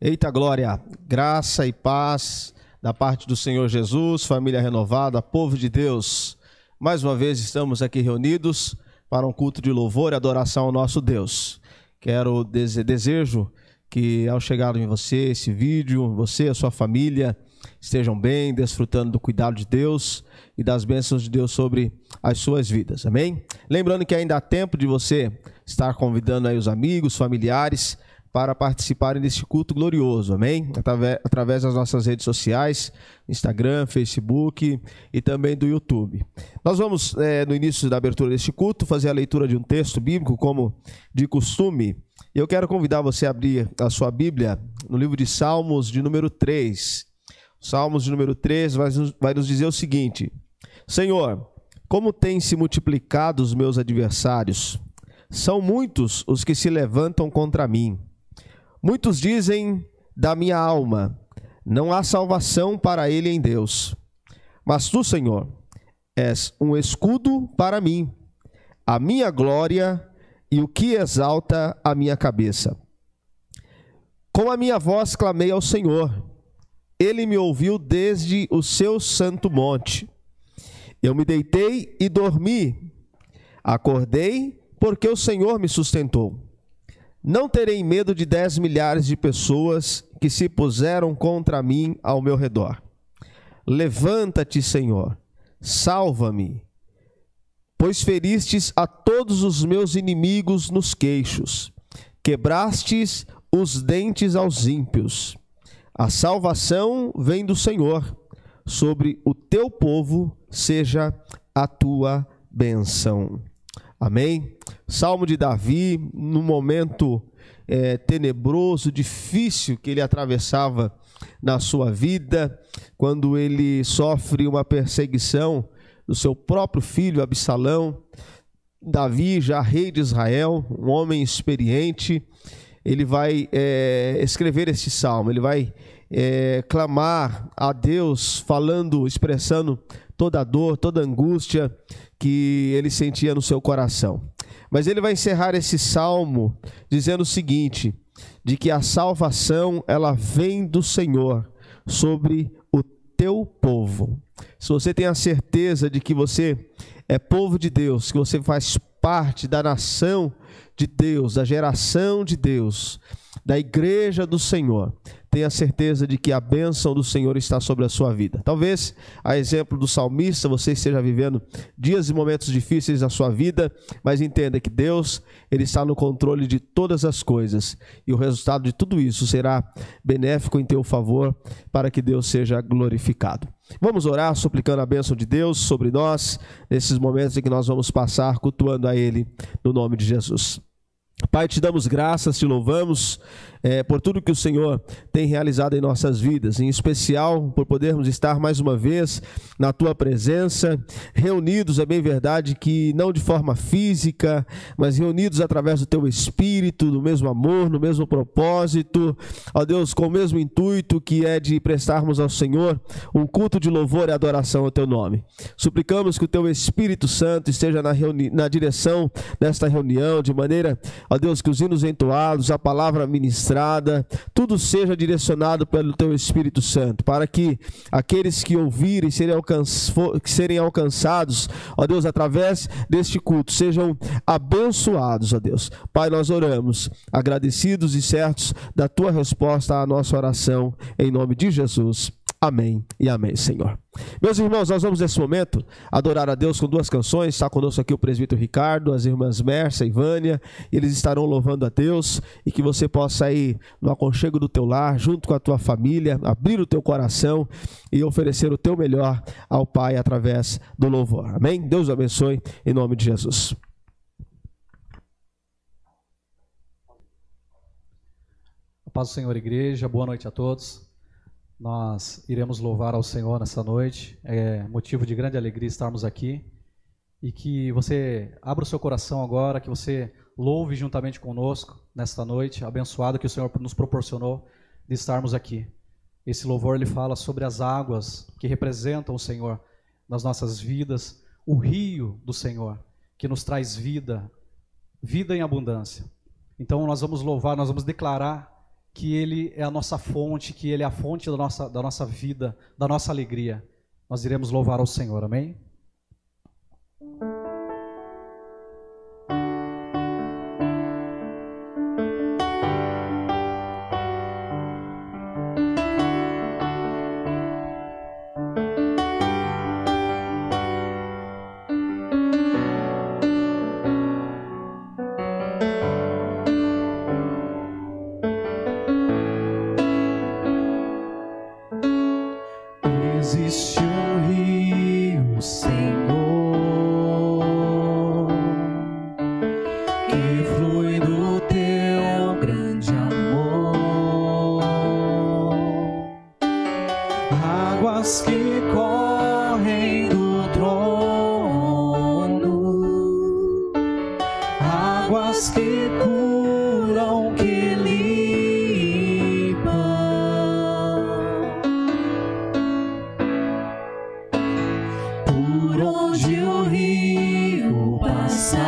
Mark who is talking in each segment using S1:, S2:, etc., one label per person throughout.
S1: Eita glória, graça e paz da parte do Senhor Jesus, família renovada, povo de Deus. Mais uma vez estamos aqui reunidos para um culto de louvor e adoração ao nosso Deus. Desejo que ao chegar em você esse vídeo, você e a sua família estejam bem, desfrutando do cuidado de Deus e das bênçãos de Deus sobre as suas vidas, amém? Lembrando que ainda há tempo de você estar convidando aí os amigos, familiares, para participarem deste culto glorioso, amém? Através das nossas redes sociais, Instagram, Facebook e também do YouTube. Nós vamos, no início da abertura deste culto, fazer a leitura de um texto bíblico, como de costume. Eu quero convidar você a abrir a sua Bíblia no livro de Salmos, de número 3. Salmos de número 3 vai nos dizer o seguinte: Senhor, como têm se multiplicado os meus adversários? São muitos os que se levantam contra mim. Muitos dizem da minha alma, não há salvação para ele em Deus. Mas tu, Senhor, és um escudo para mim, a minha glória e o que exalta a minha cabeça. Com a minha voz clamei ao Senhor, ele me ouviu desde o seu santo monte. Eu me deitei e dormi, acordei porque o Senhor me sustentou. Não terei medo de 10 milhares de pessoas que se puseram contra mim ao meu redor. Levanta-te, Senhor, salva-me, pois feristes a todos os meus inimigos nos queixos, quebrastes os dentes aos ímpios. A salvação vem do Senhor, sobre o teu povo seja a tua bênção. Amém? Salmo de Davi, num momento tenebroso, difícil que ele atravessava na sua vida, quando ele sofre uma perseguição do seu próprio filho Absalão. Davi, já rei de Israel, um homem experiente, ele vai escrever esse salmo, ele vai clamar a Deus, expressando toda a dor, toda a angústia que ele sentia no seu coração. Mas ele vai encerrar esse salmo dizendo o seguinte, de que a salvação ela vem do Senhor sobre o teu povo. Se você tem a certeza de que você é povo de Deus, que você faz parte da nação de Deus, da geração de Deus, da igreja do Senhor, tenha certeza de que a bênção do Senhor está sobre a sua vida. Talvez, a exemplo do salmista, você esteja vivendo dias e momentos difíceis na sua vida, mas entenda que Deus, Ele está no controle de todas as coisas, e o resultado de tudo isso será benéfico em teu favor, para que Deus seja glorificado. Vamos orar suplicando a bênção de Deus sobre nós, nesses momentos em que nós vamos passar cultuando a Ele, no nome de Jesus. Pai, te damos graças, te louvamos por tudo que o Senhor tem realizado em nossas vidas, em especial por podermos estar mais uma vez na Tua presença, reunidos, é bem verdade que não de forma física, mas reunidos através do Teu Espírito, do mesmo amor, no mesmo propósito, ó Deus, com o mesmo intuito que é de prestarmos ao Senhor um culto de louvor e adoração ao Teu nome. Suplicamos que o Teu Espírito Santo esteja na direção desta reunião, de maneira, ó Deus, que os hinos entoados, a palavra ministrada, tudo seja direcionado pelo Teu Espírito Santo, para que aqueles que ouvirem serem alcançados, ó Deus, através deste culto, sejam abençoados, ó Deus. Pai, nós oramos, agradecidos e certos da Tua resposta à nossa oração, em nome de Jesus. Amém e amém, Senhor. Meus irmãos, nós vamos nesse momento adorar a Deus com duas canções. Está conosco aqui o presbítero Ricardo, as irmãs Mércia e Vânia, eles estarão louvando a Deus, e que você possa ir no aconchego do teu lar, junto com a tua família, abrir o teu coração e oferecer o teu melhor ao Pai através do louvor. Amém? Deus abençoe em nome de Jesus.
S2: A paz do Senhor, igreja, boa noite a todos. Nós iremos louvar ao Senhor nessa noite, é motivo de grande alegria estarmos aqui, e que você abra o seu coração agora, que você louve juntamente conosco nesta noite, abençoado que o Senhor nos proporcionou de estarmos aqui. Esse louvor ele fala sobre as águas que representam o Senhor nas nossas vidas, o rio do Senhor, que nos traz vida, vida em abundância. Então nós vamos louvar, nós vamos declarar que Ele é a nossa fonte, que Ele é a fonte da nossa vida, da nossa alegria. Nós iremos louvar ao Senhor, amém?
S3: Existe um rio, Senhor, que flui do teu grande amor, águas que correm do trono, águas que curam, que limpam. Por onde o rio passar,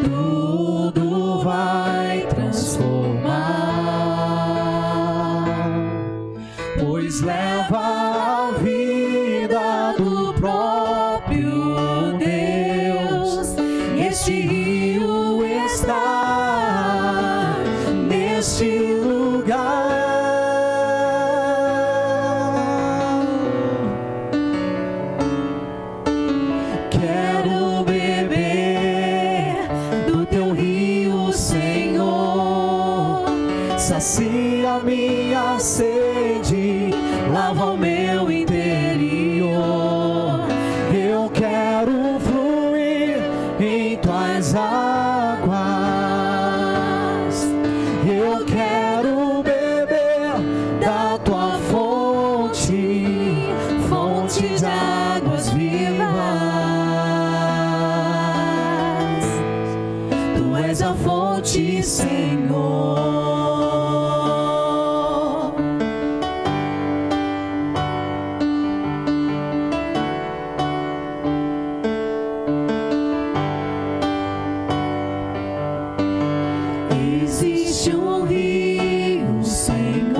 S3: tudo vai transformar, pois leva a vida do próprio Deus. Este rio está neste lugar. Quero beber do teu rio, Senhor. Sacia minha sede, lava o meu interior. Eu quero fluir em tuas águas. Eu quero beber da tua fonte, fonte de águas vivas. Tu és a fonte, Senhor. Existe um rio, Senhor,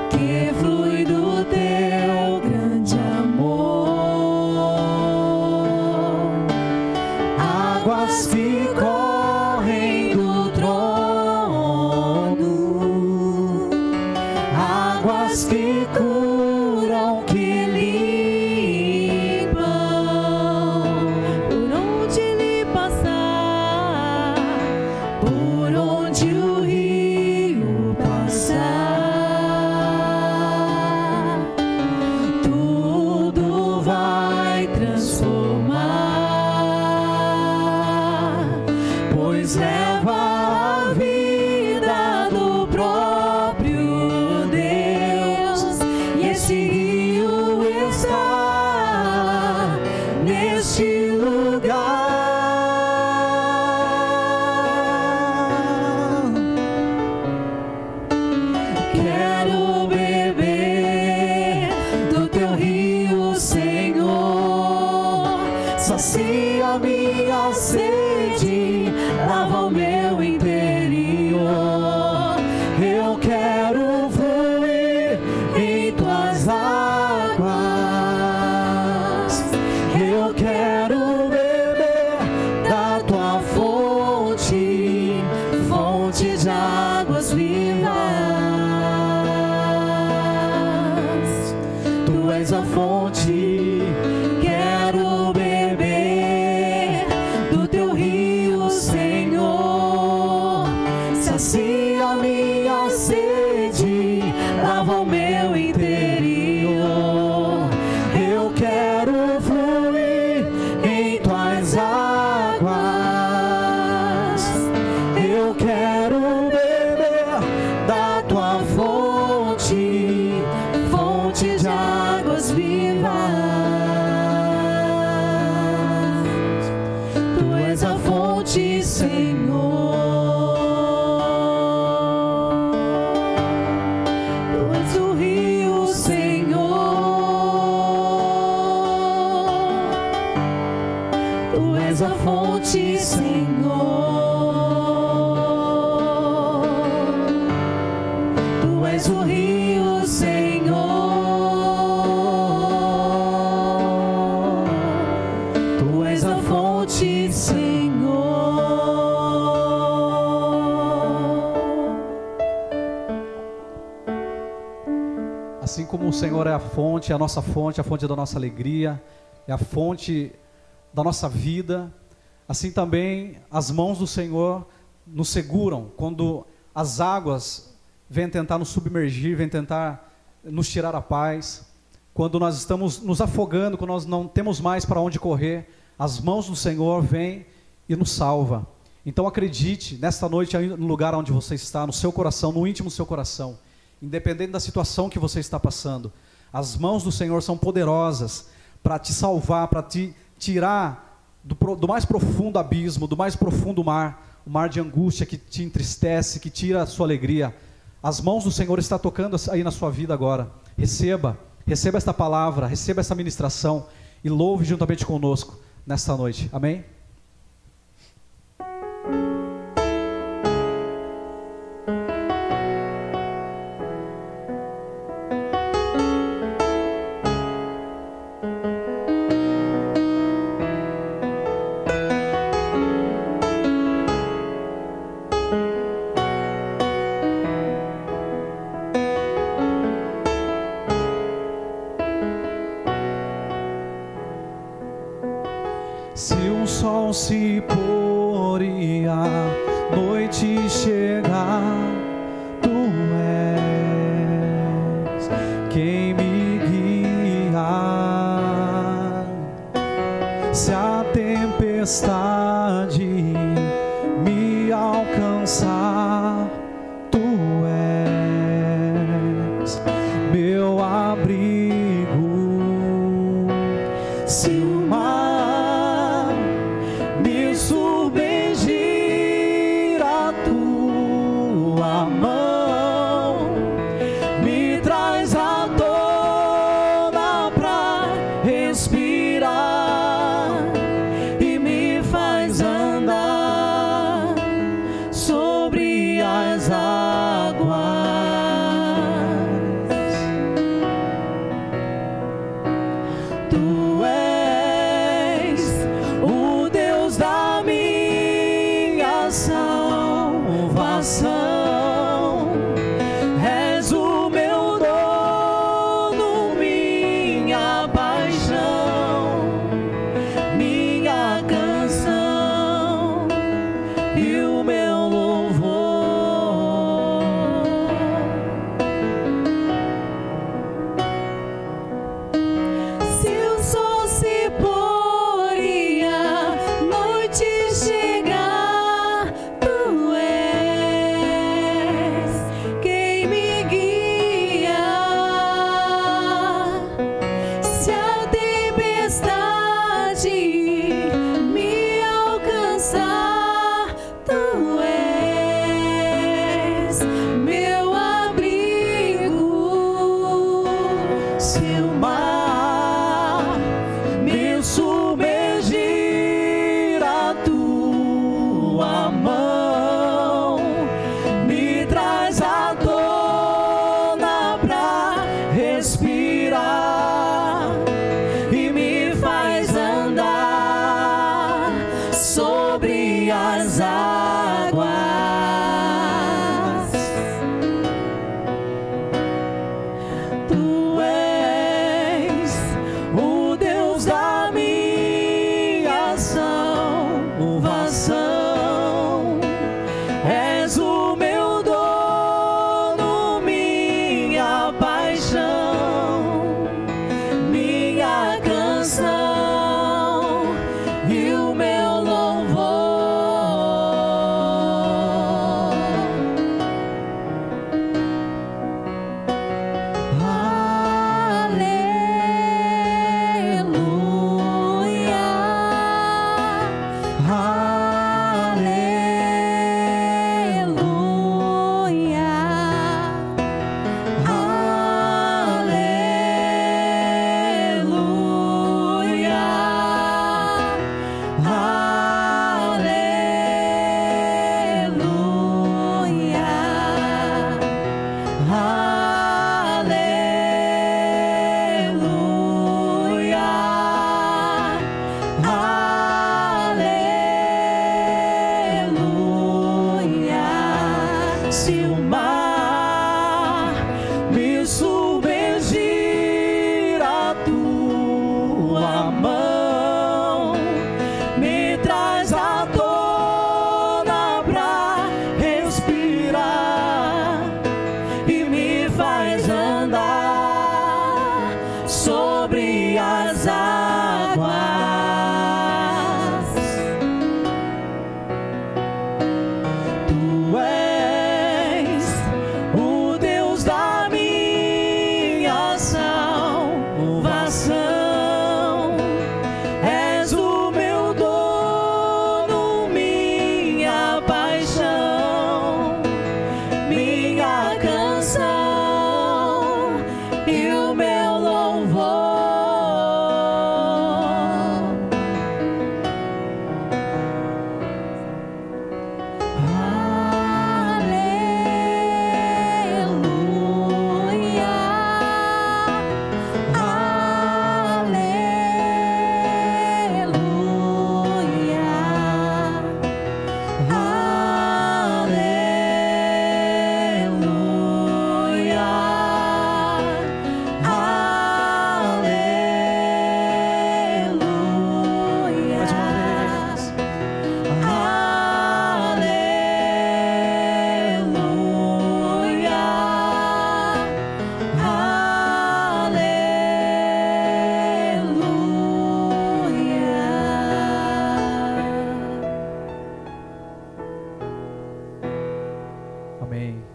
S3: que flui do teu grande amor, águas que correm do trono, águas que curam, que limpam.
S4: Por onde ele passar,
S3: Por onde o rio passar, tudo vai transformar, pois leva a vida do próprio Deus. E esse rio está neste lugar. Quero beber do teu rio, Senhor. Sacia minha sede, lava o meu interior. Eu quero fluir em tuas águas. Eu quero beber da tua fonte, fonte de águas vivas. Tu és a fonte. Quero beber do teu rio, Senhor. Sacia minha sede, lava o meu interior. Eu quero fluir em tuas águas. Eu quero beber da tua fonte, fonte de águas vivas. Tu és a fonte, Senhor. Tu és o rio, Senhor. Tu és a fonte. fonte, Senhor. Tu és o rio, Senhor. Tu és a fonte, Senhor.
S2: Assim como o Senhor é a fonte da nossa alegria, é a fonte da nossa vida, assim também as mãos do Senhor nos seguram quando as águas vêm tentar nos submergir, vêm tentar nos tirar a paz, quando nós estamos nos afogando, quando nós não temos mais para onde correr, as mãos do Senhor vêm e nos salva. Então acredite, nesta noite, no lugar onde você está, no seu coração, no íntimo do seu coração, independente da situação que você está passando, as mãos do Senhor são poderosas para te salvar, para te tirar do mais profundo abismo, do mais profundo mar, o mar de angústia que te entristece, que tira a sua alegria. As mãos do Senhor estão tocando aí na sua vida agora. Receba esta palavra, receba essa ministração e louve juntamente conosco nesta noite. Amém?
S3: Se o sol se pôr e a noite chegar, tu és quem me guia. Se a tempestade me alcançar, tu és meu abrigo. Se o mar me submergir, a tua mão me traz à tona pra respirar e me faz andar sobre as águas. Tu és o Deus da minha salvação, és o meu dono, minha paixão, minha canção e o meu louvor. Se o sol se pôr e a noite chegar, tu és quem me guia. Se a tempestade me alcançar, tu és meu abrigo. Se o mar me submergir, a tua mão me traz à tona pra respirar e me faz andar sobre as águas. Tu és o Deus da minha salvação, és o meu dono, minha paixão, minha canção e o meu louvor. Aleluia.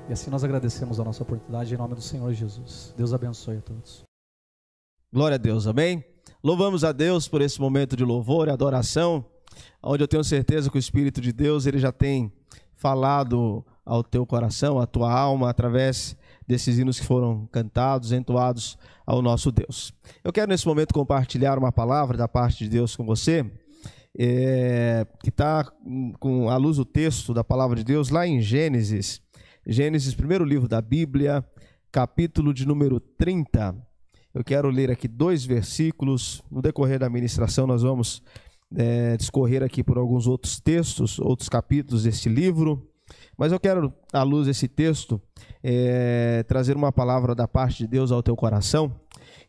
S2: E assim nós agradecemos a nossa oportunidade em nome do Senhor Jesus. Deus abençoe a todos.
S1: Glória a Deus, amém? Louvamos a Deus por esse momento de louvor e adoração, onde eu tenho certeza que o Espírito de Deus ele já tem falado ao teu coração, à tua alma, através desses hinos que foram cantados, entoados ao nosso Deus. Eu quero nesse momento compartilhar uma palavra da parte de Deus com você, que está à luz do texto da palavra de Deus, lá em Gênesis, primeiro livro da Bíblia, capítulo de número 30. Eu quero ler aqui 2 versículos. No decorrer da ministração nós vamos discorrer aqui por alguns outros textos, outros capítulos deste livro. Mas eu quero, à luz desse texto, trazer uma palavra da parte de Deus ao teu coração.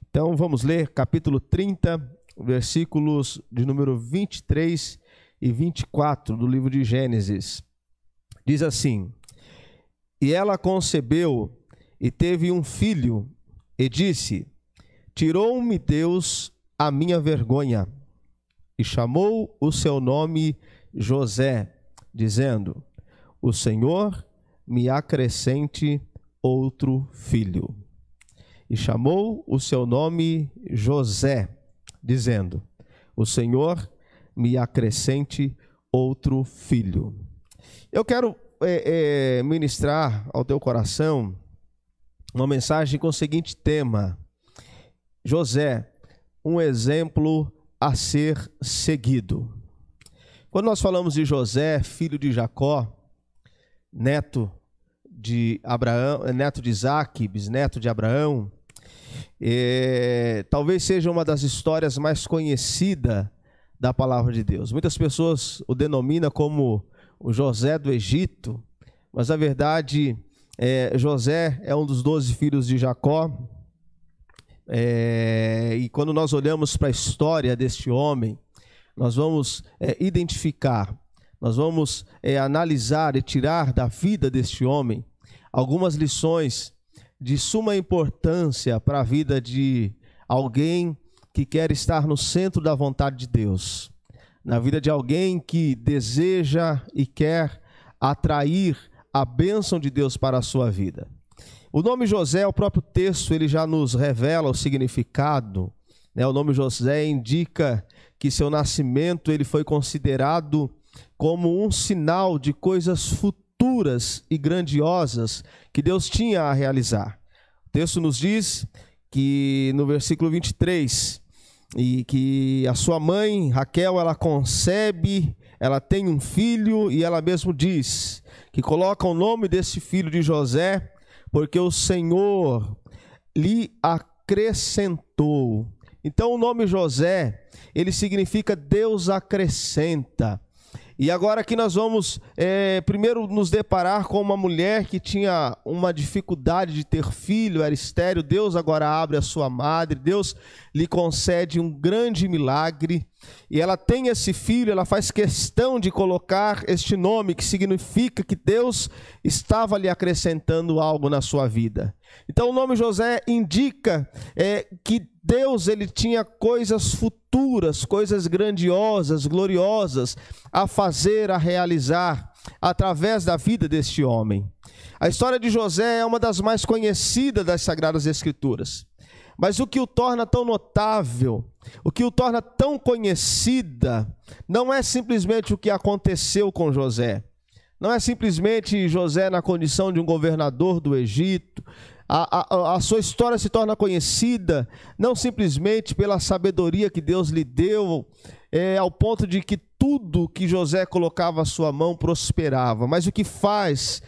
S1: Então vamos ler capítulo 30, versículos de número 23 e 24 do livro de Gênesis. Diz assim: E ela concebeu e teve um filho, e disse: Tirou-me Deus a minha vergonha, e chamou o seu nome José, dizendo: O Senhor me acrescente outro filho. E chamou o seu nome José, dizendo: O Senhor me acrescente outro filho. Eu quero ministrar ao teu coração uma mensagem com o seguinte tema: José, um exemplo a ser seguido. Quando nós falamos de José, filho de Jacó, neto de Abraão, neto de Isaque, bisneto de Abraão, talvez seja uma das histórias mais conhecidas da palavra de Deus. Muitas pessoas o denominam como o José do Egito, mas na verdade José é um dos 12 filhos de Jacó. E quando nós olhamos para a história deste homem, nós vamos identificar, nós vamos analisar e tirar da vida deste homem algumas lições de suma importância para a vida de alguém que quer estar no centro da vontade de Deus, na vida de alguém que deseja e quer atrair a bênção de Deus para a sua vida. O nome José, o próprio texto, ele já nos revela o significado, né? O nome José indica que seu nascimento ele foi considerado como um sinal de coisas futuras e grandiosas que Deus tinha a realizar. O texto nos diz que no versículo 23, e que a sua mãe, Raquel, ela concebe, ela tem um filho, e ela mesmo diz que coloca o nome desse filho de José, porque o Senhor lhe acrescentou. Então o nome José, ele significa Deus acrescenta. E agora aqui nós vamos primeiro nos deparar com uma mulher que tinha uma dificuldade de ter filho, era estéril. Deus agora abre a sua madre, Deus lhe concede um grande milagre. E ela tem esse filho, ela faz questão de colocar este nome, que significa que Deus estava lhe acrescentando algo na sua vida. Então o nome José indica que Deus ele tinha coisas futuras, coisas grandiosas, gloriosas a fazer, a realizar através da vida deste homem. A história de José é uma das mais conhecidas das Sagradas Escrituras. Mas o que o torna tão notável, o que o torna tão conhecida, não é simplesmente o que aconteceu com José. Não é simplesmente José na condição de um governador do Egito. A sua história se torna conhecida não simplesmente pela sabedoria que Deus lhe deu, ao ponto de que tudo que José colocava à sua mão prosperava, mas o que faz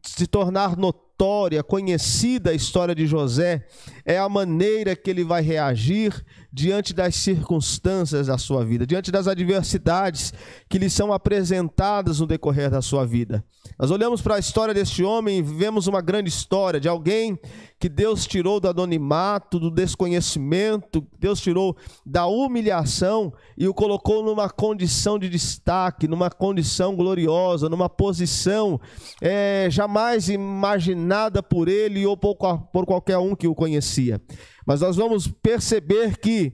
S1: se tornar notória, conhecida a história de José, é a maneira que ele vai reagir diante das circunstâncias da sua vida, diante das adversidades que lhe são apresentadas no decorrer da sua vida. Nós olhamos para a história deste homem e vemos uma grande história de alguém que Deus tirou do anonimato, do desconhecimento, Deus tirou da humilhação e o colocou numa condição de destaque, numa condição gloriosa, numa posição jamais imaginada por ele ou por qualquer um que o conhecia. acontecia. Mas nós vamos perceber que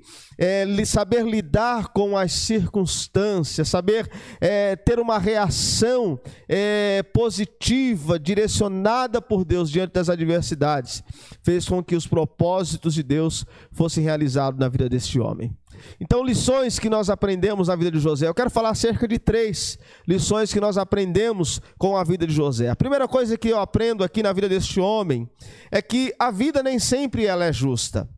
S1: saber lidar com as circunstâncias, saber ter uma reação positiva, direcionada por Deus diante das adversidades, fez com que os propósitos de Deus fossem realizados na vida deste homem. Então, lições que nós aprendemos na vida de José. Eu quero falar acerca de 3 lições que nós aprendemos com a vida de José. A primeira coisa que eu aprendo aqui na vida deste homem é que a vida nem sempre ela é justa.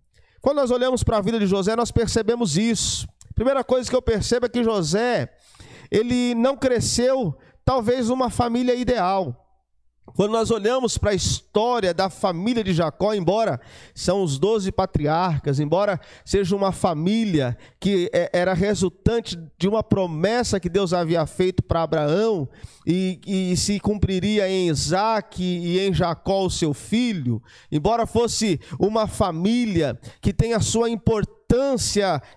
S1: Quando nós olhamos para a vida de José, nós percebemos isso. A primeira coisa que eu percebo é que José, ele não cresceu talvez numa família ideal. Quando nós olhamos para a história da família de Jacó, embora são os 12 patriarcas, embora seja uma família que era resultante de uma promessa que Deus havia feito para Abraão e se cumpriria em Isaac e em Jacó, o seu filho, embora fosse uma família que tem a sua importância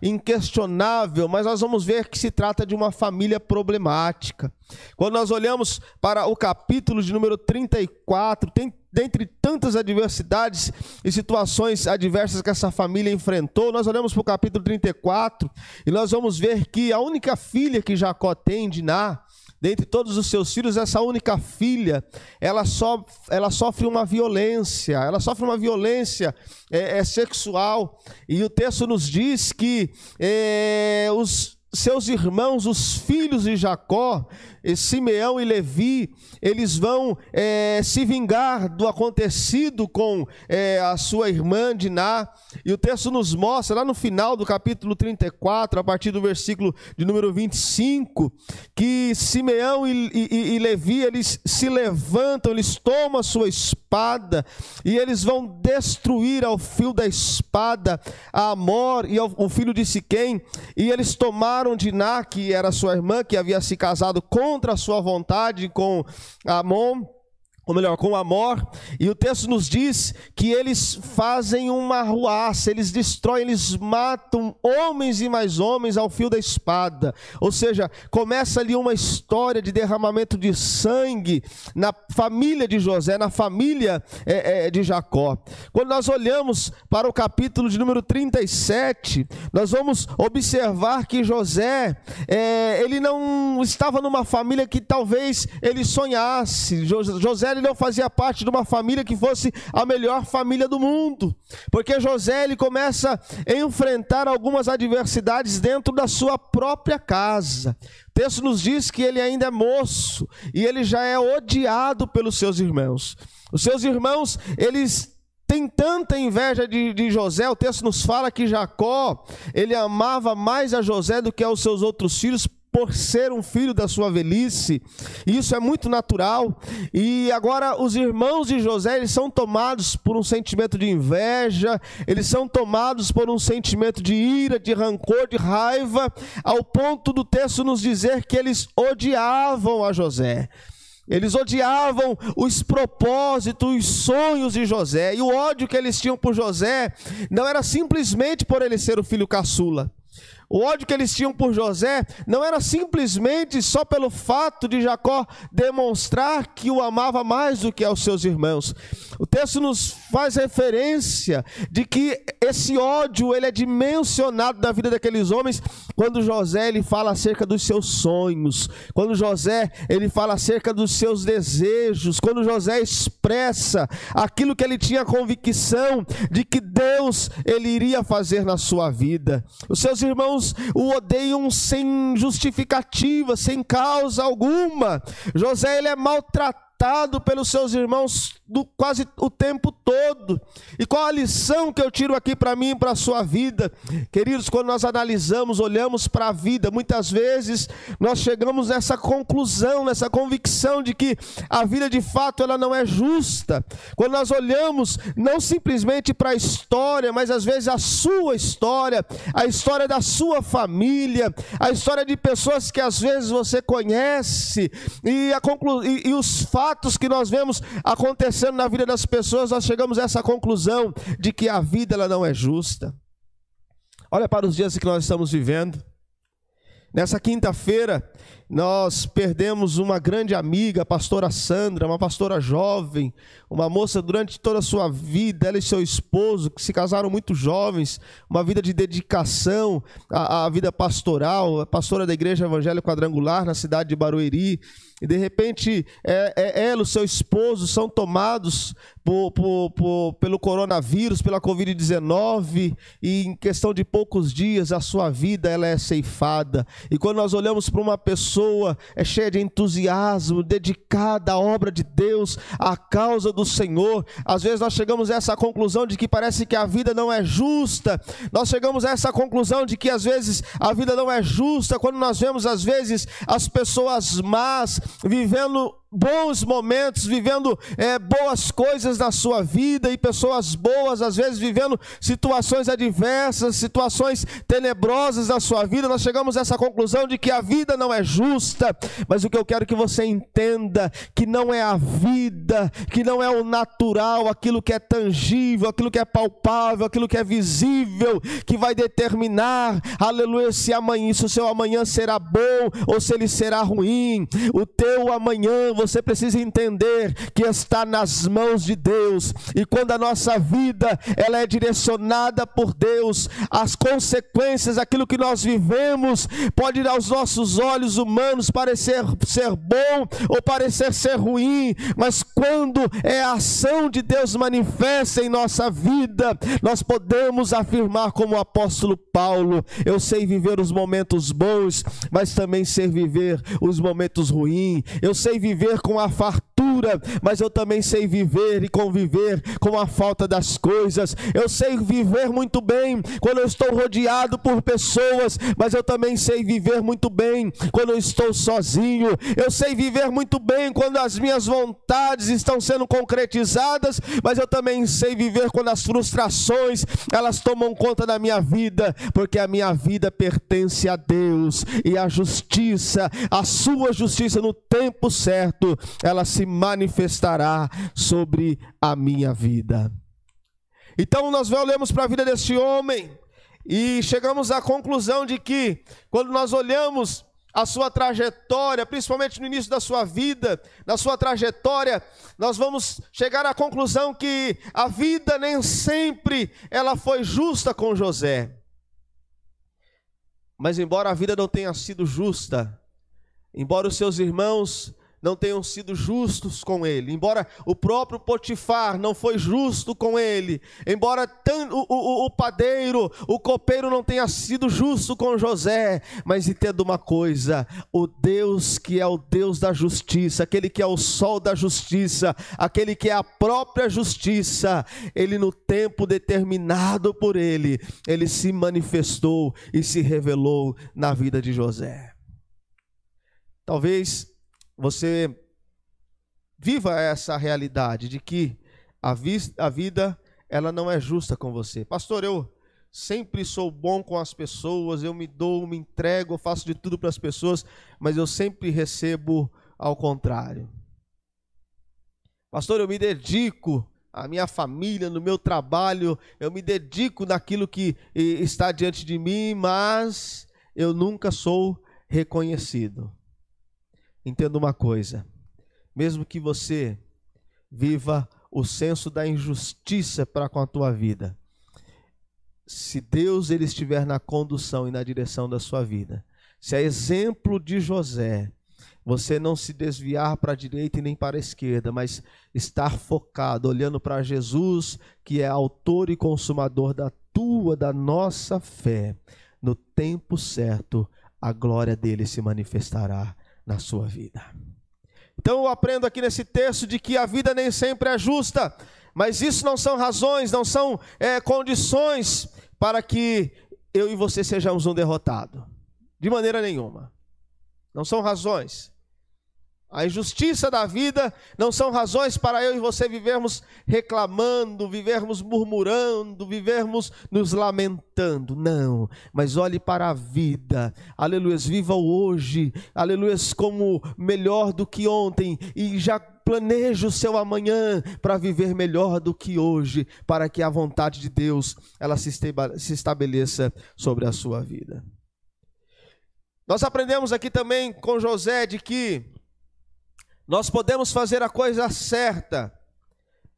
S1: inquestionável, mas nós vamos ver que se trata de uma família problemática. Quando nós olhamos para o capítulo de número 34, dentre tantas adversidades e situações adversas que essa família enfrentou, nós olhamos para o capítulo 34 e nós vamos ver que a única filha que Jacó tem, Diná, dentre todos os seus filhos, essa única filha, ela sofre uma violência, sexual, e o texto nos diz que os seus irmãos, os filhos de Jacó, Simeão e Levi, eles vão se vingar do acontecido com a sua irmã Diná, e o texto nos mostra, lá no final do capítulo 34, a partir do versículo de número 25, que Simeão e Levi, eles se levantam, eles tomam a sua espada, e eles vão destruir ao fio da espada a Amor e o filho de Siquém, e eles tomaram Diná, que era sua irmã, que havia se casado contra a sua vontade com com Amor, e o texto nos diz que eles fazem uma arruaça, eles destroem, eles matam homens e mais homens ao fio da espada. Ou seja, começa ali uma história de derramamento de sangue na família de José, na família de Jacó. Quando nós olhamos para o capítulo de número 37, nós vamos observar que José, ele não estava numa família que talvez ele sonhasse. José, ele não fazia parte de uma família que fosse a melhor família do mundo, porque José, ele começa a enfrentar algumas adversidades dentro da sua própria casa. O texto nos diz que ele ainda é moço e ele já é odiado pelos seus irmãos. Os seus irmãos, eles têm tanta inveja de José. O texto nos fala que Jacó, ele amava mais a José do que aos seus outros filhos, por ser um filho da sua velhice. Isso é muito natural. E agora os irmãos de José, eles são tomados por um sentimento de inveja, eles são tomados por um sentimento de ira, de rancor, de raiva, ao ponto do texto nos dizer que eles odiavam a José. Eles odiavam os propósitos, os sonhos de José. E o ódio que eles tinham por José não era simplesmente por ele ser o filho caçula. O ódio que eles tinham por José não era simplesmente só pelo fato de Jacó demonstrar que o amava mais do que aos seus irmãos. O texto nos faz referência de que esse ódio, ele é dimensionado na vida daqueles homens quando José, ele fala acerca dos seus sonhos, quando José, ele fala acerca dos seus desejos, quando José expressa aquilo que ele tinha convicção de que Deus, ele iria fazer na sua vida. Os seus irmãos o odeiam sem justificativa, sem causa alguma. José, ele é maltratado pelos seus irmãos quase o tempo todo. E qual a lição que eu tiro aqui para mim e para a sua vida? Queridos, quando nós analisamos, olhamos para a vida, muitas vezes nós chegamos nessa conclusão, nessa convicção de que a vida de fato ela não é justa. Quando nós olhamos não simplesmente para a história, mas às vezes a sua história, a história da sua família, a história de pessoas que às vezes você conhece, e os fatos que nós vemos acontecendo na vida das pessoas, nós chegamos a essa conclusão de que a vida ela não é justa. Olha para os dias que nós estamos vivendo. Nessa quinta-feira, nós perdemos uma grande amiga, a pastora Sandra, uma pastora jovem, uma moça durante toda a sua vida, ela e seu esposo, que se casaram muito jovens, uma vida de dedicação à vida pastoral, pastora da Igreja Evangélica Quadrangular, na cidade de Barueri. E de repente, ela e o seu esposo são tomados pelo coronavírus, pela Covid-19, e em questão de poucos dias a sua vida ela é ceifada. E quando nós olhamos para uma pessoa cheia de entusiasmo, dedicada à obra de Deus, à causa do Senhor, às vezes nós chegamos a essa conclusão de que parece que a vida não é justa. Nós chegamos a essa conclusão de que às vezes a vida não é justa quando nós vemos às vezes as pessoas más vivendo bons momentos, vivendo boas coisas na sua vida, e pessoas boas às vezes vivendo situações adversas, situações tenebrosas na sua vida. Nós chegamos a essa conclusão de que a vida não é justa. Mas o que eu quero que você entenda, que não é a vida, que não é o natural, aquilo que é tangível, aquilo que é palpável, aquilo que é visível, que vai determinar, aleluia, se o seu amanhã será bom ou se ele será ruim. O teu amanhã, você precisa entender que está nas mãos de Deus, e quando a nossa vida ela é direcionada por Deus, as consequências, aquilo que nós vivemos, pode aos nossos olhos humanos parecer ser bom ou parecer ser ruim, mas quando é a ação de Deus manifesta em nossa vida, nós podemos afirmar como o apóstolo Paulo: eu sei viver os momentos bons, mas também sei viver os momentos ruins. Eu sei viver com a fartura, mas eu também sei viver e conviver com a falta das coisas. Eu sei viver muito bem quando eu estou rodeado por pessoas, mas eu também sei viver muito bem quando eu estou sozinho. Eu sei viver muito bem quando as minhas vontades estão sendo concretizadas, mas eu também sei viver quando as frustrações elas tomam conta da minha vida, porque a minha vida pertence a Deus, e a justiça, a sua justiça no tempo certo, ela se manifestará sobre a minha vida. Então nós olhamos para a vida deste homem e chegamos à conclusão de que, quando nós olhamos a sua trajetória, principalmente no início da sua vida, na sua trajetória, nós vamos chegar à conclusão que a vida nem sempre ela foi justa com José. Mas embora a vida não tenha sido justa, embora os seus irmãos não tenham sido justos com ele, embora o próprio Potifar não foi justo com ele, embora o padeiro, o copeiro não tenha sido justo com José, mas entenda uma coisa: o Deus que é o Deus da justiça, aquele que é o sol da justiça, aquele que é a própria justiça, ele no tempo determinado por ele se manifestou e se revelou na vida de José. Talvez você viva essa realidade de que a vida ela não é justa com você. Pastor, eu sempre sou bom com as pessoas, eu me dou, me entrego, eu faço de tudo para as pessoas, mas eu sempre recebo ao contrário. Pastor, eu me dedico à minha família, no meu trabalho, eu me dedico naquilo que está diante de mim, mas eu nunca sou reconhecido. Entenda uma coisa: mesmo que você viva o senso da injustiça para com a tua vida, se Deus ele estiver na condução e na direção da sua vida, se é exemplo de José, você não se desviar para a direita e nem para a esquerda, mas estar focado, olhando para Jesus, que é autor e consumador da nossa fé, no tempo certo, a glória dele se manifestará na sua vida. Então eu aprendo aqui nesse texto de que a vida nem sempre é justa, mas isso não são razões, não são condições para que eu e você sejamos um derrotado, de maneira nenhuma. Não são razões. A injustiça da vida não são razões para eu e você vivermos reclamando, vivermos murmurando, vivermos nos lamentando. Não, mas olhe para a vida. Aleluia, viva o hoje. Aleluia, como melhor do que ontem. E já planeje o seu amanhã para viver melhor do que hoje, para que a vontade de Deus ela se estabeleça sobre a sua vida. Nós aprendemos aqui também com José de que nós podemos fazer a coisa certa,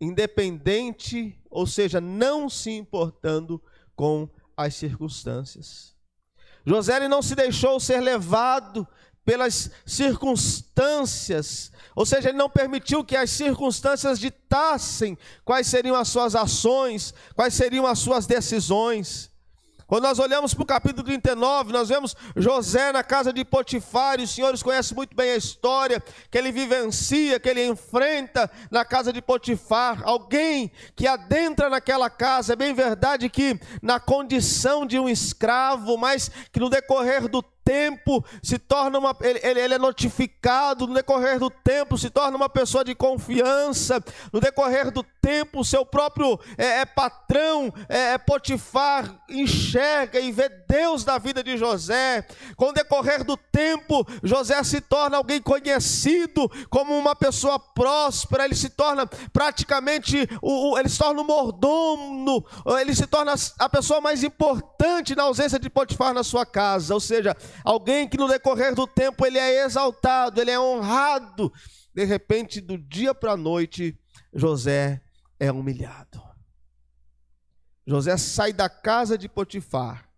S1: independente, ou seja, não se importando com as circunstâncias. José ele não se deixou ser levado pelas circunstâncias, ou seja, ele não permitiu que as circunstâncias ditassem quais seriam as suas ações, quais seriam as suas decisões. Quando nós olhamos para o capítulo 39, nós vemos José na casa de Potifar, e os senhores conhecem muito bem a história que ele vivencia, que ele enfrenta na casa de Potifar. Alguém que adentra naquela casa, é bem verdade que na condição de um escravo, mas que no decorrer do tempo se torna ele é notificado, no decorrer do tempo se torna uma pessoa de confiança, no decorrer do tempo o seu próprio patrão, Potifar, enxerga e vê Deus na vida de José. Com o decorrer do tempo, José se torna alguém conhecido como uma pessoa próspera, ele se torna praticamente, ele se torna um mordomo, ele se torna a pessoa mais importante na ausência de Potifar na sua casa, ou seja, alguém que no decorrer do tempo ele é exaltado, ele é honrado. De repente, do dia para a noite, José é humilhado. José sai da casa de Potifar.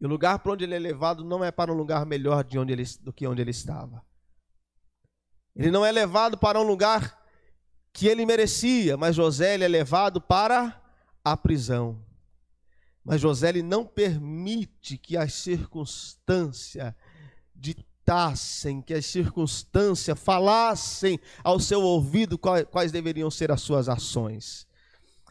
S1: E o lugar para onde ele é levado não é para um lugar melhor do que onde ele estava. Ele não é levado para um lugar que ele merecia, mas José ele é levado para a prisão. Mas José ele não permite que as circunstâncias ditassem, que as circunstâncias falassem ao seu ouvido quais deveriam ser as suas ações.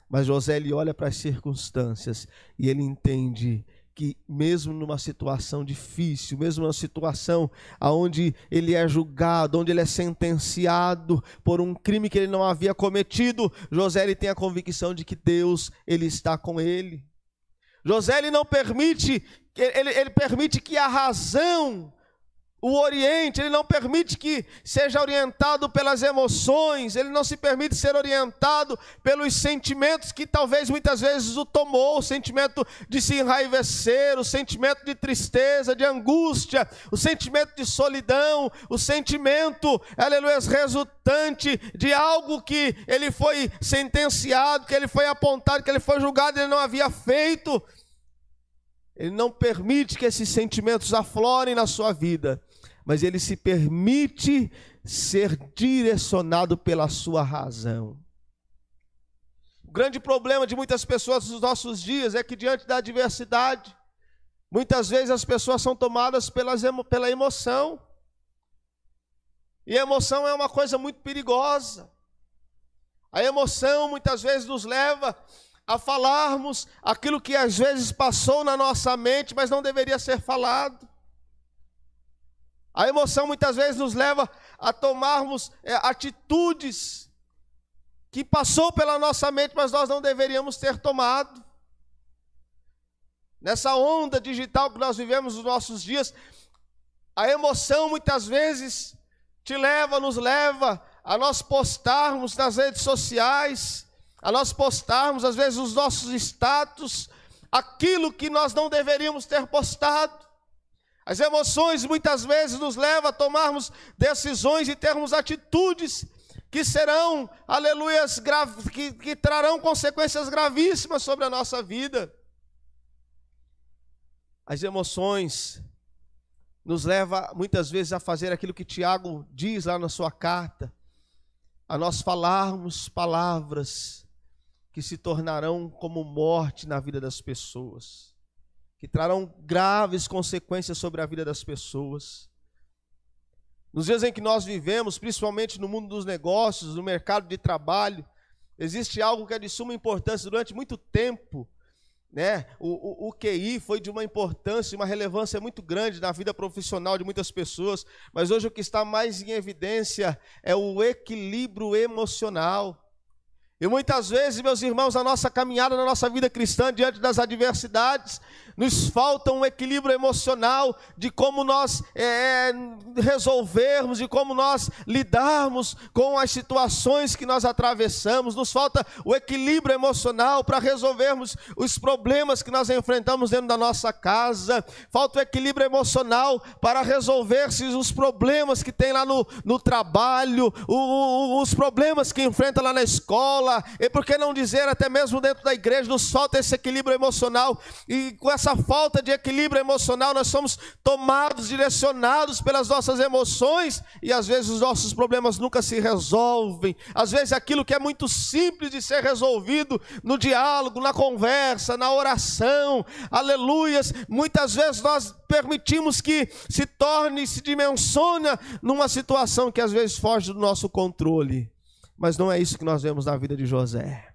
S1: Mas José ele olha para as circunstâncias e ele entende que mesmo numa situação difícil, mesmo numa situação onde ele é julgado, onde ele é sentenciado por um crime que ele não havia cometido, José ele tem a convicção de que Deus ele está com ele. José ele não permite, ele permite que a razão o oriente, ele não permite que seja orientado pelas emoções, ele não se permite ser orientado pelos sentimentos que talvez muitas vezes o tomou, o sentimento de se enraivecer, o sentimento de tristeza, de angústia, o sentimento de solidão, o sentimento, aleluia, resultante de algo que ele foi sentenciado, que ele foi apontado, que ele foi julgado e ele não havia feito. Ele não permite que esses sentimentos aflorem na sua vida, mas ele se permite ser direcionado pela sua razão. O grande problema de muitas pessoas nos nossos dias é que diante da adversidade, muitas vezes as pessoas são tomadas pela emoção. E a emoção é uma coisa muito perigosa. A emoção muitas vezes nos leva a falarmos aquilo que às vezes passou na nossa mente, mas não deveria ser falado. A emoção muitas vezes nos leva a tomarmos atitudes que passou pela nossa mente, mas nós não deveríamos ter tomado. Nessa onda digital que nós vivemos nos nossos dias, a emoção muitas vezes nos leva a nós postarmos nas redes sociais, a nós postarmos, às vezes, os nossos status, aquilo que nós não deveríamos ter postado. As emoções, muitas vezes, nos levam a tomarmos decisões e termos atitudes que serão, aleluias, que trarão consequências gravíssimas sobre a nossa vida. As emoções nos levam, muitas vezes, a fazer aquilo que Tiago diz lá na sua carta, a nós falarmos palavras que se tornarão como morte na vida das pessoas, que trarão graves consequências sobre a vida das pessoas. Nos dias em que nós vivemos, principalmente no mundo dos negócios, no mercado de trabalho, existe algo que é de suma importância. Durante muito tempo, né, o QI foi de uma importância, uma relevância muito grande na vida profissional de muitas pessoas, mas hoje o que está mais em evidência é o equilíbrio emocional. E muitas vezes, meus irmãos, na nossa caminhada, na nossa vida cristã, diante das adversidades, nos falta um equilíbrio emocional de como nós resolvermos, de como nós lidarmos com as situações que nós atravessamos, nos falta o equilíbrio emocional para resolvermos os problemas que nós enfrentamos dentro da nossa casa, falta o equilíbrio emocional para resolver-se os problemas que tem lá no trabalho, os problemas que enfrenta lá na escola, e por que não dizer até mesmo dentro da igreja, nos falta esse equilíbrio emocional, e com essa falta de equilíbrio emocional, nós somos tomados, direcionados pelas nossas emoções, e às vezes os nossos problemas nunca se resolvem, às vezes aquilo que é muito simples de ser resolvido no diálogo, na conversa, na oração, aleluias, muitas vezes nós permitimos que se torne, se dimensiona numa situação que às vezes foge do nosso controle, mas não é isso que nós vemos na vida de José.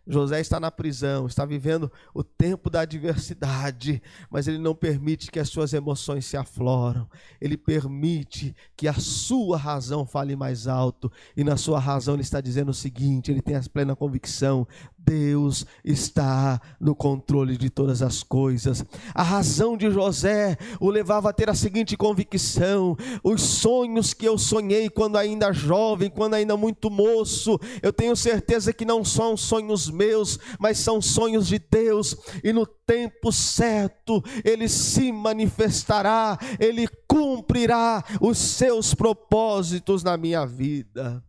S1: José está na prisão, está vivendo o tempo da adversidade, mas ele não permite que as suas emoções se afloram, ele permite que a sua razão fale mais alto, e na sua razão ele está dizendo o seguinte, ele tem a plena convicção: Deus está no controle de todas as coisas. A razão de José o levava a ter a seguinte convicção: os sonhos que eu sonhei quando ainda jovem, quando ainda muito moço, eu tenho certeza que não são sonhos meus, mas são sonhos de Deus, e no tempo certo Ele se manifestará, Ele cumprirá os seus propósitos na minha vida.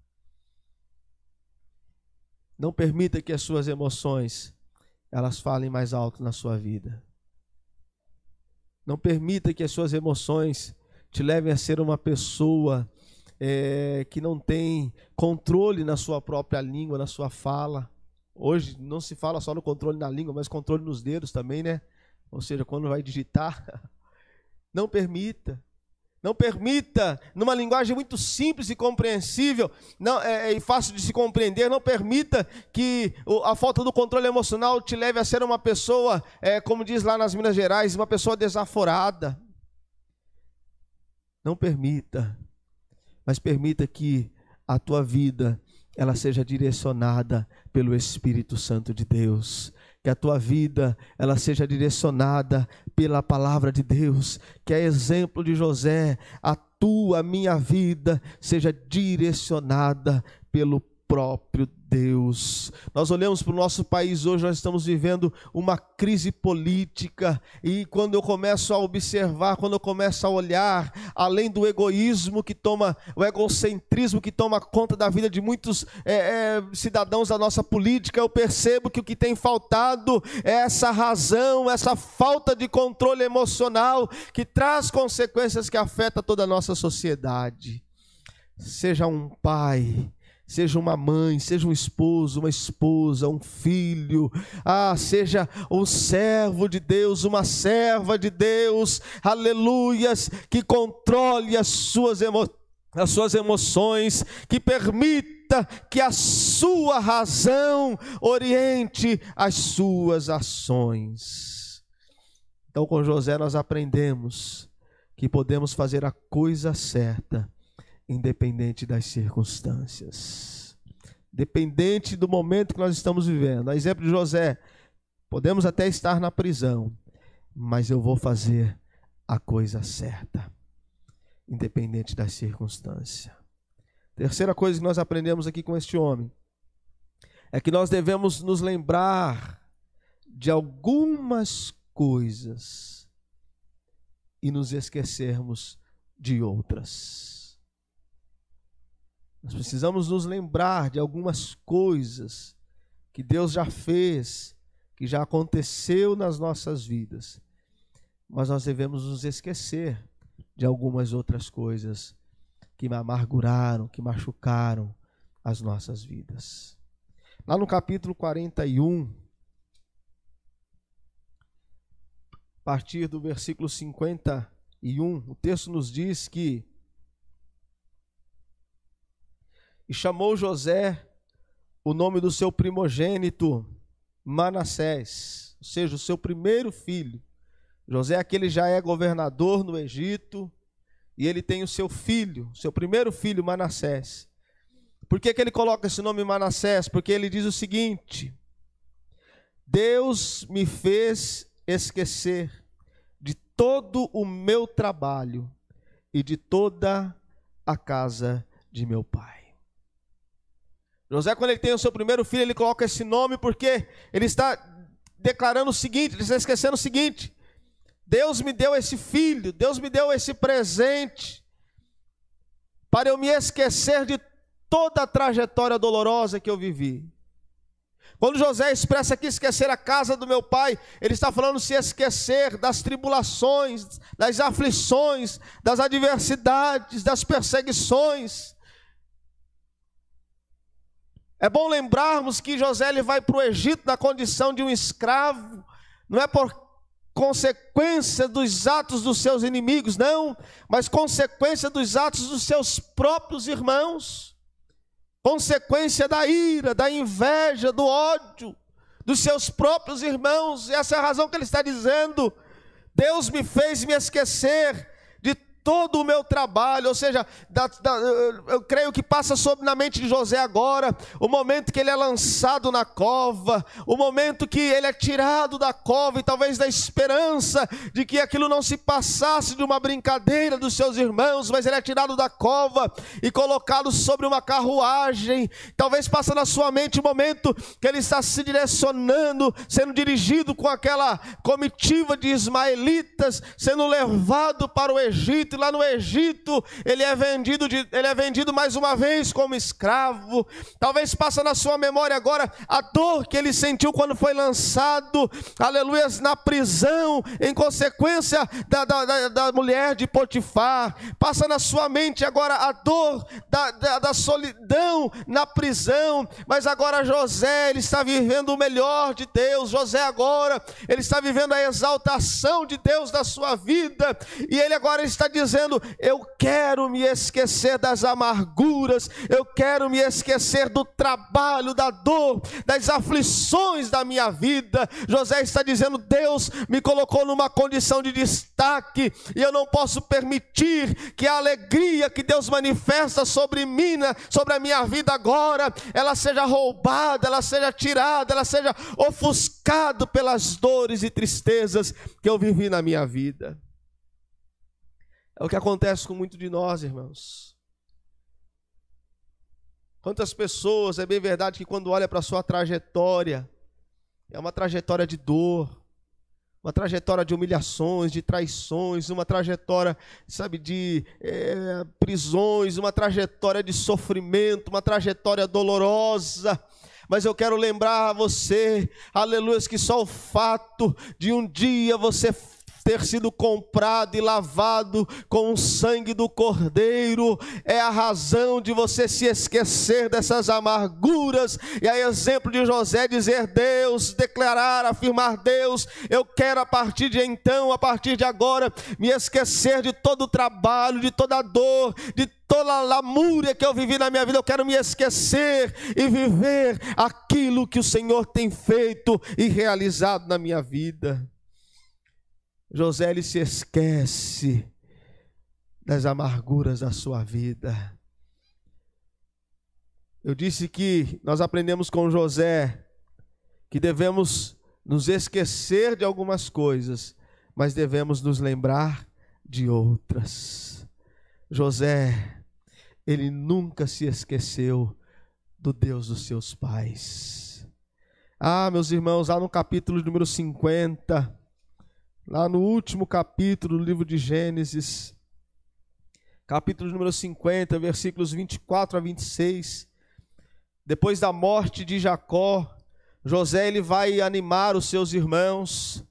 S1: Não permita que as suas emoções, elas falem mais alto na sua vida. Não permita que as suas emoções te levem a ser uma pessoa que não tem controle na sua própria língua, na sua fala. Hoje não se fala só no controle na língua, mas controle nos dedos também, né? Ou seja, quando vai digitar. Não permita. Não permita, numa linguagem muito simples e compreensível, e fácil de se compreender, não permita que a falta do controle emocional te leve a ser uma pessoa, como diz lá nas Minas Gerais, uma pessoa desaforada. Não permita, mas permita que a tua vida ela seja direcionada pelo Espírito Santo de Deus. Que a tua vida ela seja direcionada pela palavra de Deus, que é exemplo de José, a minha vida seja direcionada pelo próprio Deus. Nós olhamos para o nosso país hoje, nós estamos vivendo uma crise política, e quando eu começo a observar, quando eu começo a olhar, além do egoísmo que toma, o egocentrismo que toma conta da vida de muitos cidadãos da nossa política, eu percebo que o que tem faltado é essa razão, essa falta de controle emocional, que traz consequências que afetam toda a nossa sociedade. Seja um pai, seja uma mãe, seja um esposo, uma esposa, um filho, seja um servo de Deus, uma serva de Deus, aleluias, que controle as suas emoções, que permita que a sua razão oriente as suas ações. Então, com José nós aprendemos que podemos fazer a coisa certa, independente das circunstâncias, dependente do momento que nós estamos vivendo. A exemplo de José, podemos até estar na prisão, mas eu vou fazer a coisa certa, independente das circunstâncias. Terceira coisa que nós aprendemos aqui com este homem, é que nós devemos nos lembrar de algumas coisas e nos esquecermos de outras. Nós precisamos nos lembrar de algumas coisas que Deus já fez, que já aconteceu nas nossas vidas, mas nós devemos nos esquecer de algumas outras coisas que amarguraram, que machucaram as nossas vidas. Lá no capítulo 41, a partir do versículo 51, o texto nos diz que: e chamou José o nome do seu primogênito Manassés, ou seja, o seu primeiro filho. José aquele já é governador no Egito, e ele tem o seu filho, seu primeiro filho Manassés. Por que ele coloca esse nome Manassés? Porque ele diz o seguinte: Deus me fez esquecer de todo o meu trabalho e de toda a casa de meu pai. José, quando ele tem o seu primeiro filho, ele coloca esse nome porque ele está declarando o seguinte, ele está esquecendo o seguinte: Deus me deu esse filho, Deus me deu esse presente para eu me esquecer de toda a trajetória dolorosa que eu vivi. Quando José expressa aqui esquecer a casa do meu pai, ele está falando se esquecer das tribulações, das aflições, das adversidades, das perseguições. É bom lembrarmos que José ele vai para o Egito na condição de um escravo, não é por consequência dos atos dos seus inimigos, não, mas consequência dos atos dos seus próprios irmãos, consequência da ira, da inveja, do ódio dos seus próprios irmãos. E essa é a razão que ele está dizendo: Deus me fez me esquecer de todo o meu trabalho. Ou seja, eu creio que passa na mente de José agora o momento que ele é lançado na cova, o momento que ele é tirado da cova, e talvez da esperança de que aquilo não se passasse de uma brincadeira dos seus irmãos, mas ele é tirado da cova e colocado sobre uma carruagem. Talvez passa na sua mente o momento que ele está se direcionando, sendo dirigido com aquela comitiva de ismaelitas, sendo levado para o Egito. Lá no Egito ele é vendido mais uma vez como escravo. Talvez passa na sua memória agora a dor que ele sentiu quando foi lançado, aleluia, na prisão, em consequência da mulher de Potifar. Passa na sua mente agora a dor da solidão na prisão. Mas agora José, ele está vivendo o melhor de Deus. José agora, ele está vivendo a exaltação de Deus na sua vida, e ele agora está dizendo: eu quero me esquecer das amarguras, eu quero me esquecer do trabalho, da dor, das aflições da minha vida. José está dizendo: Deus me colocou numa condição de destaque, e eu não posso permitir que a alegria que Deus manifesta sobre mim, sobre a minha vida agora, ela seja roubada, ela seja tirada, ela seja ofuscada pelas dores e tristezas que eu vivi na minha vida. É o que acontece com muito de nós, irmãos. Quantas pessoas, é bem verdade que quando olha para a sua trajetória, é uma trajetória de dor, uma trajetória de humilhações, de traições, uma trajetória, sabe, de prisões, uma trajetória de sofrimento, uma trajetória dolorosa. Mas eu quero lembrar a você, aleluia, que só o fato de um dia você ter sido comprado e lavado com o sangue do Cordeiro é a razão de você se esquecer dessas amarguras. E a exemplo de José, dizer: Deus, declarar, afirmar: Deus, eu quero a partir de então, a partir de agora, me esquecer de todo o trabalho, de toda a dor, de toda a lamúria que eu vivi na minha vida. Eu quero me esquecer e viver aquilo que o Senhor tem feito e realizado na minha vida. José, ele se esquece das amarguras da sua vida. Eu disse que nós aprendemos com José que devemos nos esquecer de algumas coisas, mas devemos nos lembrar de outras. José, ele nunca se esqueceu do Deus dos seus pais. Ah, meus irmãos, lá no capítulo número 50, lá no último capítulo do livro de Gênesis, capítulo número 50, versículos 24 a 26, depois da morte de Jacó, José ele vai animar os seus irmãos,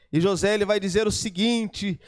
S1: e José ele vai dizer o seguinte: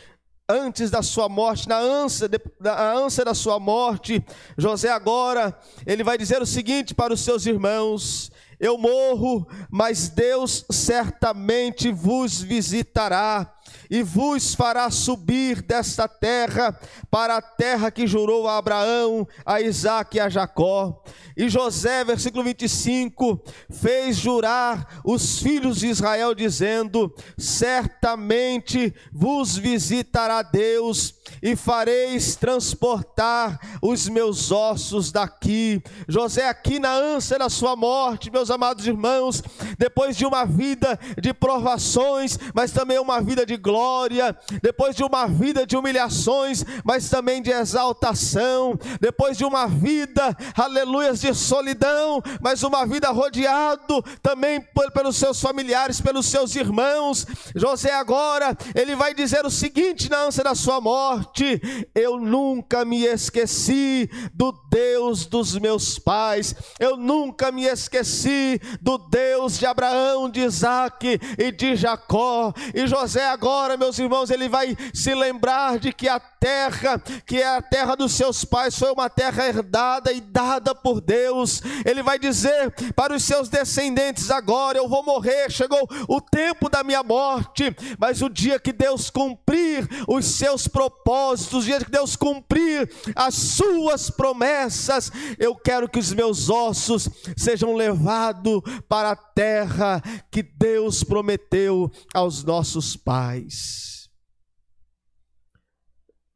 S1: antes da sua morte, na ânsia da sua morte, José agora, ele vai dizer o seguinte para os seus irmãos: eu morro, mas Deus certamente vos visitará, e vos fará subir desta terra para a terra que jurou a Abraão, a Isaque e a Jacó. E José, versículo 25, fez jurar os filhos de Israel, dizendo: certamente vos visitará Deus, e fareis transportar os meus ossos daqui. José, aqui na ânsia da sua morte, meus amados irmãos, depois de uma vida de provações, mas também uma vida de glória, depois de uma vida de humilhações, mas também de exaltação, depois de uma vida, aleluias, de solidão, mas uma vida rodeado também pelos seus familiares, pelos seus irmãos. José agora, ele vai dizer o seguinte na ânsia da sua morte: eu nunca me esqueci do Deus dos meus pais, eu nunca me esqueci do Deus de Abraão, de Isaque e de Jacó. E José agora, meus irmãos, ele vai se lembrar de que a terra, que é a terra dos seus pais, foi uma terra herdada e dada por Deus. Ele vai dizer para os seus descendentes: agora eu vou morrer, chegou o tempo da minha morte, mas o dia que Deus cumprir os seus propósitos, o dia que Deus cumprir as suas promessas, eu quero que os meus ossos sejam levados para a terra que Deus prometeu aos nossos pais.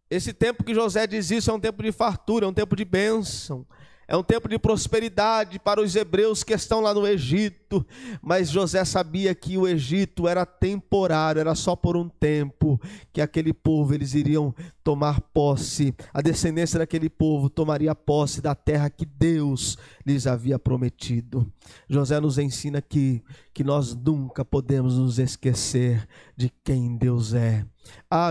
S1: Esse tempo que José diz isso é um tempo de fartura, é um tempo de bênção, é um tempo de prosperidade para os hebreus que estão lá no Egito. Mas José sabia que o Egito era temporário, era só por um tempo, que aquele povo, eles iriam tomar posse, a descendência daquele povo tomaria posse da terra que Deus lhes havia prometido. José nos ensina aqui que nós nunca podemos nos esquecer de quem Deus é.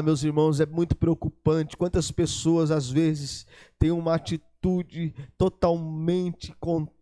S1: Meus irmãos, é muito preocupante quantas pessoas às vezes têm uma atitude totalmente contrária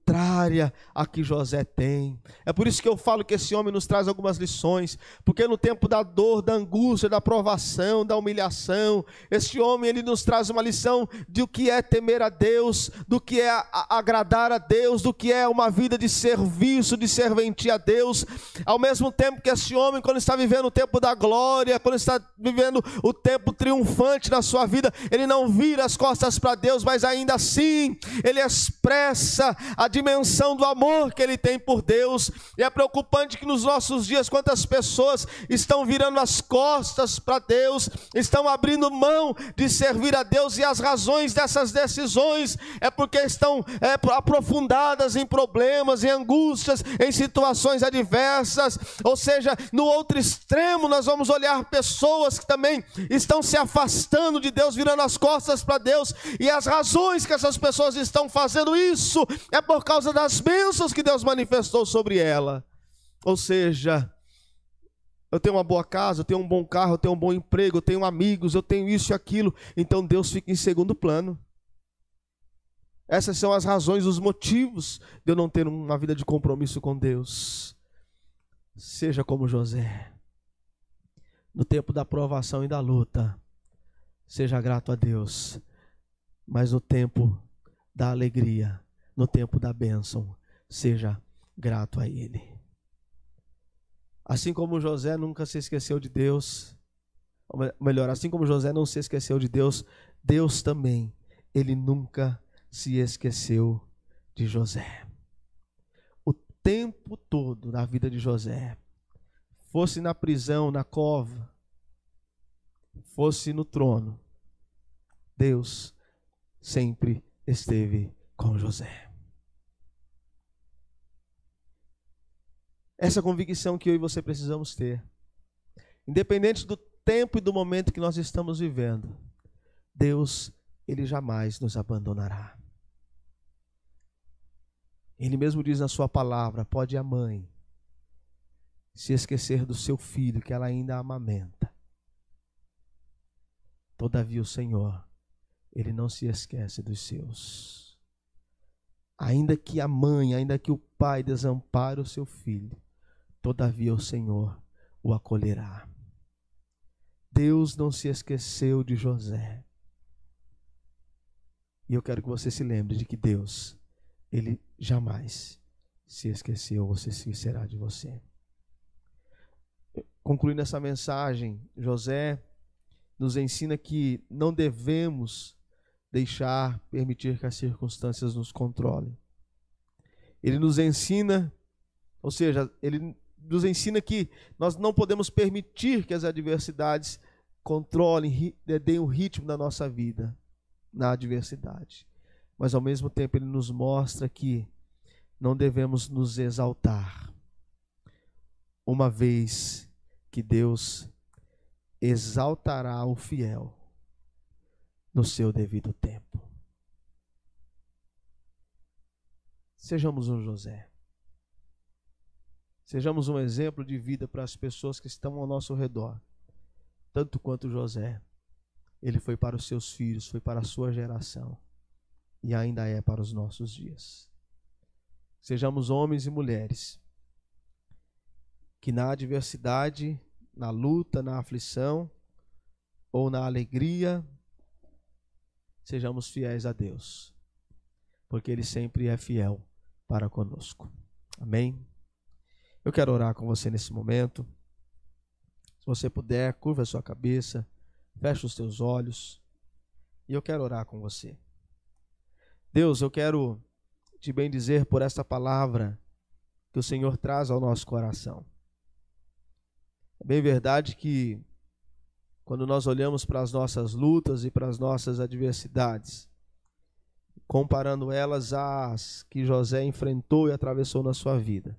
S1: a que José tem. É por isso que eu falo que esse homem nos traz algumas lições, porque no tempo da dor, da angústia, da provação, da humilhação, esse homem, ele nos traz uma lição de o que é temer a Deus, do que é agradar a Deus, do que é uma vida de serviço, de serventia a Deus. Ao mesmo tempo que esse homem, quando está vivendo o tempo da glória, quando está vivendo o tempo triunfante na sua vida, ele não vira as costas para Deus, mas ainda assim ele expressa a dimensão do amor que ele tem por Deus. E é preocupante que nos nossos dias quantas pessoas estão virando as costas para Deus, estão abrindo mão de servir a Deus, e as razões dessas decisões é porque estão aprofundadas em problemas, em angústias, em situações adversas. Ou seja, no outro extremo nós vamos olhar pessoas que também estão se afastando de Deus, virando as costas para Deus, e as razões que essas pessoas estão fazendo isso é por causa das bênçãos que Deus manifestou sobre ela. Ou seja, eu tenho uma boa casa, eu tenho um bom carro, eu tenho um bom emprego, eu tenho amigos, eu tenho isso e aquilo, então Deus fica em segundo plano. Essas são as razões, os motivos de eu não ter uma vida de compromisso com Deus. Seja como José, no tempo da provação e da luta, seja grato a Deus, mas no tempo da alegria, no tempo da bênção, seja grato a Ele. Assim como José nunca se esqueceu de Deus, ou melhor, assim como José não se esqueceu de Deus, Deus também, Ele nunca se esqueceu de José. O tempo todo da vida de José, fosse na prisão, na cova, fosse no trono, Deus sempre esteve com José. Essa convicção que eu e você precisamos ter, independente do tempo e do momento que nós estamos vivendo, Deus, Ele jamais nos abandonará. Ele mesmo diz na sua palavra: pode a mãe se esquecer do seu filho que ela ainda amamenta, todavia o Senhor, Ele não se esquece dos seus. Ainda que a mãe, ainda que o pai desampare o seu filho, todavia o Senhor o acolherá. Deus não se esqueceu de José. E eu quero que você se lembre de que Deus, Ele jamais se esqueceu ou se esquecerá de você. concluindo essa mensagem, José nos ensina que não devemos permitir que as circunstâncias nos controlem. Ele nos ensina, ou seja, ele nos ensina que nós não podemos permitir que as adversidades controlem, deem o ritmo da nossa vida na adversidade. Mas ao mesmo tempo ele nos mostra que não devemos nos exaltar, uma vez que Deus exaltará o fiel no seu devido tempo. Sejamos um José. Sejamos um exemplo de vida para as pessoas que estão ao nosso redor. Tanto quanto José, ele foi para os seus filhos, foi para a sua geração e ainda é para os nossos dias. Sejamos homens e mulheres que na adversidade, na luta, na aflição ou na alegria, sejamos fiéis a Deus, porque Ele sempre é fiel para conosco. Amém? Eu quero orar com você nesse momento. Se você puder, curva a sua cabeça, feche os teus olhos e eu quero orar com você. Deus, eu quero te bendizer por esta palavra que o Senhor traz ao nosso coração. É bem verdade que quando nós olhamos para as nossas lutas e para as nossas adversidades, comparando elas às que José enfrentou e atravessou na sua vida,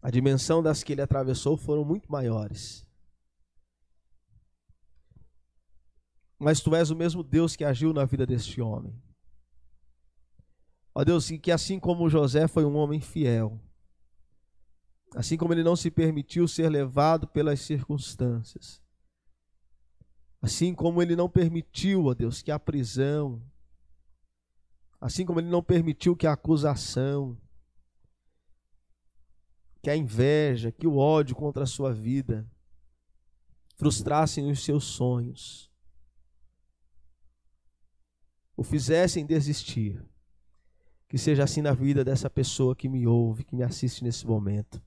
S1: a dimensão das que ele atravessou foram muito maiores. Mas tu és o mesmo Deus que agiu na vida deste homem. Ó Deus, que assim como José foi um homem fiel, assim como ele não se permitiu ser levado pelas circunstâncias, assim como ele não permitiu, ó Deus, que a prisão, assim como ele não permitiu que a acusação, que a inveja, que o ódio contra a sua vida frustrassem os seus sonhos, o fizessem desistir. Que seja assim na vida dessa pessoa que me ouve, que me assiste nesse momento.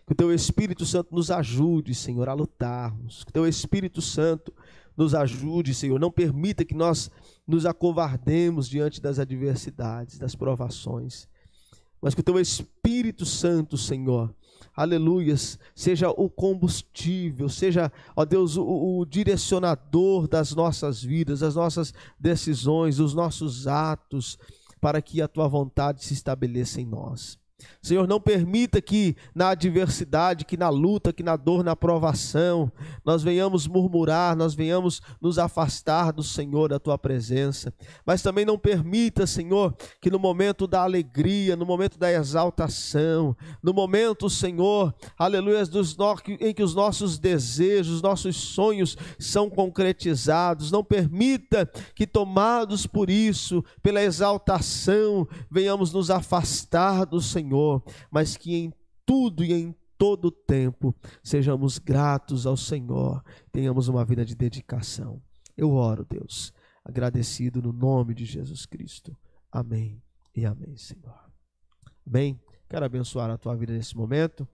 S1: Que o Teu Espírito Santo nos ajude, Senhor, a lutarmos. Que o Teu Espírito Santo nos ajude, Senhor. Não permita que nós nos acovardemos diante das adversidades, das provações. Mas que o Teu Espírito Santo, Senhor, aleluias, seja o combustível, seja, ó Deus, o direcionador das nossas vidas, das nossas decisões, dos nossos atos, para que a Tua vontade se estabeleça em nós. Senhor, não permita que na adversidade, que na luta, que na dor, na provação, nós venhamos murmurar, nós venhamos nos afastar do Senhor, da Tua presença. Mas também não permita, Senhor, que no momento da alegria, no momento da exaltação, no momento, Senhor, aleluia, em que os nossos desejos, os nossos sonhos são concretizados, não permita que tomados por isso, pela exaltação, venhamos nos afastar do Senhor, mas que em tudo e em todo tempo sejamos gratos ao Senhor, tenhamos uma vida de dedicação. Eu oro, Deus, agradecido no nome de Jesus Cristo. Amém e amém, Senhor. Amém. Quero abençoar a tua vida nesse momento,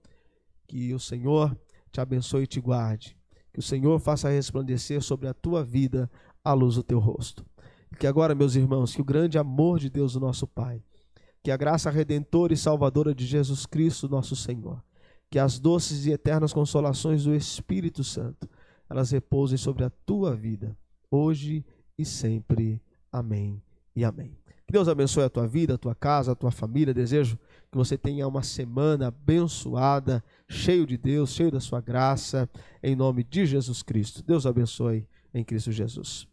S1: que o Senhor te abençoe e te guarde, que o Senhor faça resplandecer sobre a tua vida a luz do teu rosto. E que agora, meus irmãos, que o grande amor de Deus, o nosso Pai, que a graça redentora e salvadora de Jesus Cristo, nosso Senhor, que as doces e eternas consolações do Espírito Santo, elas repousem sobre a tua vida, hoje e sempre. Amém e amém. Que Deus abençoe a tua vida, a tua casa, a tua família. Desejo que você tenha uma semana abençoada, cheio de Deus, cheio da sua graça, em nome de Jesus Cristo. Deus abençoe em Cristo Jesus.